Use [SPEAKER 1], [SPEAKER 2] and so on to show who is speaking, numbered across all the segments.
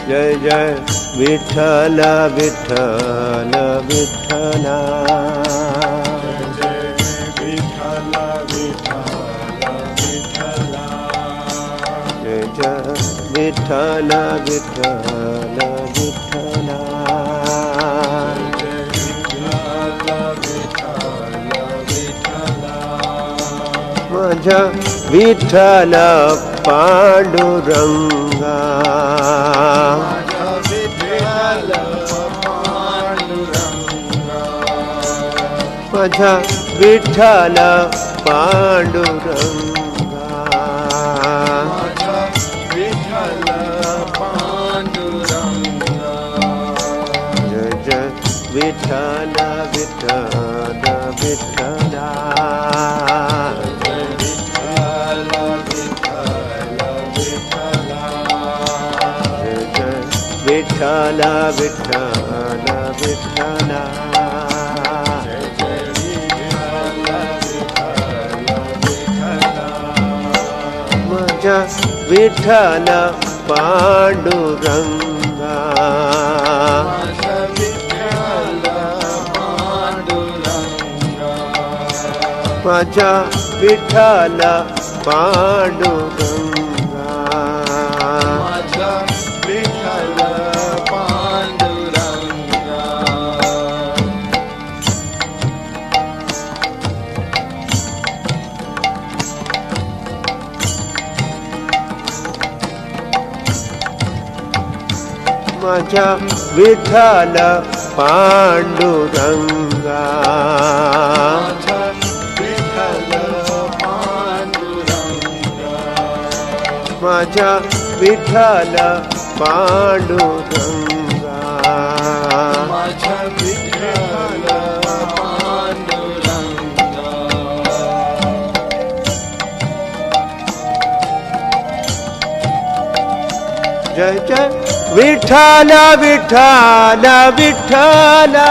[SPEAKER 1] जय जय विठ्ठल विठ्ठल विठ्ठला विठ्ठल विठ्ठल विठ्ठला माझा विठ्ठल पांडुरंगा माझा विठ्ठल पांडुरंगा विठ्ठल विठ्ठल विठ्ठला विठ्ठल विठ्ठल विठ्ठला माझा विठ्ठल पांडुरंगा माझा विठ्ठल पांडुरंगा माझा विठ्ठल पांडुरंगा माझा विठ्ठल पांडुरंगा माझा विठ्ठल पांडुरंगा माझा विठ्ठल पांडुरंगा जय जय विठ्ठल विठ्ठल विठ्ठला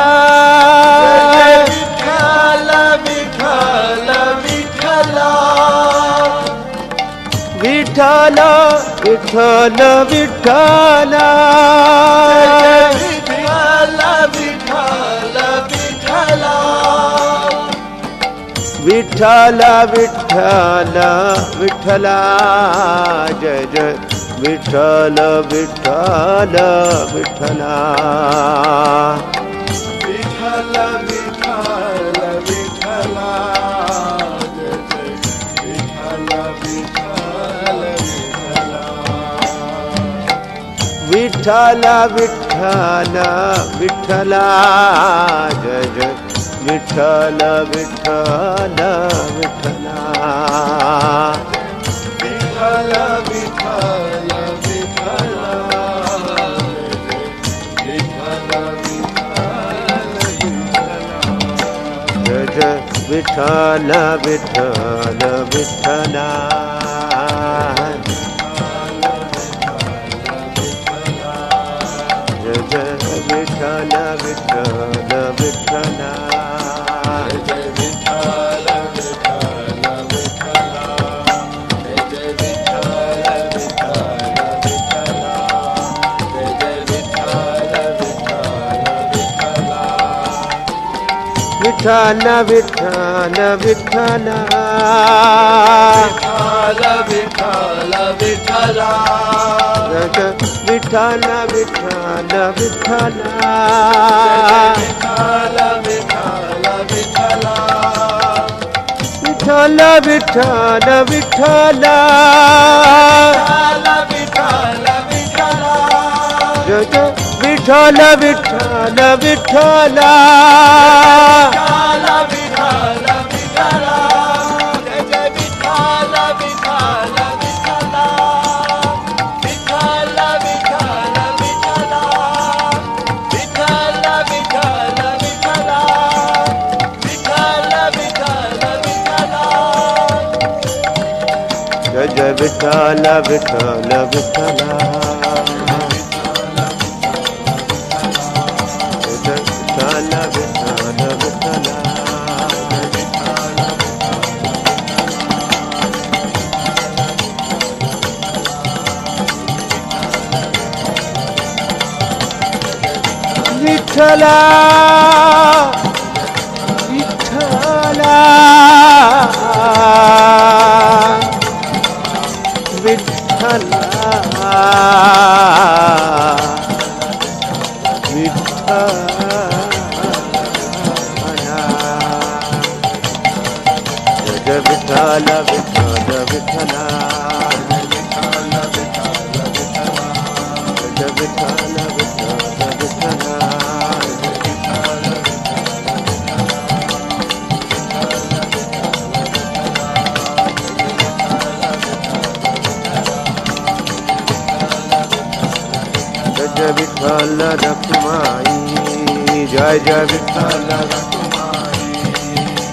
[SPEAKER 1] विठ्ठल विठ्ठल विठ्ठला विठ्ठल विठ्ठल विठ्ठला विठ्ठल विठ्ठल विठ्ठला विठ्ठल विठ्ठल विठ्ठला जय जय विठ्ठल विठ्ठल विठ्ठला विठ्ठल विठ्ठल विठ्ठला विठ्ठल विठ्ठल विठ्ठला जय जय विठ्ठल विठ्ठल विठ्ठला विठ्ठल विठ्ठल विठ्ठला जय जय विठ्ठल विठ्ठल विठ्ठला विठ्ठल विठ्ठल विठ्ठला जय विठ्ठल विठ्ठल विठ्ठला जय विठ्ठल विठ्ठल विठ्ठला जय विठ्ठल विठ्ठल विठ्ठला विठ्ठल विठ्ठल विठ्ठला विठ्ठल विठ्ठला विठ्ठल विठ्ठल विठ्ठला विठ्ठल विठ्ठल विठ्ठला विठ्ठल विठ्ठल विठ्ठला जय विठ्ठल विठ्ठल विठ्ठला विठ्ठल विठ्ठल विठ्ठला विठ्ठला विठ्ठला विठ्ठला विठ्ठला जय विठ्ठल विठ्ठल विठ्ठला जय विठ्ठल विठ्ठल विठ्ठला जय विठ्ठल रखुमाई जय जय विठ्ठल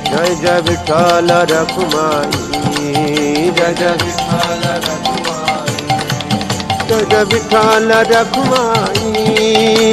[SPEAKER 1] जय जय विठ्ठल रखुमाई जय जय विठ्ठल रखुमाई जय जय विठ्ठल रखुमाई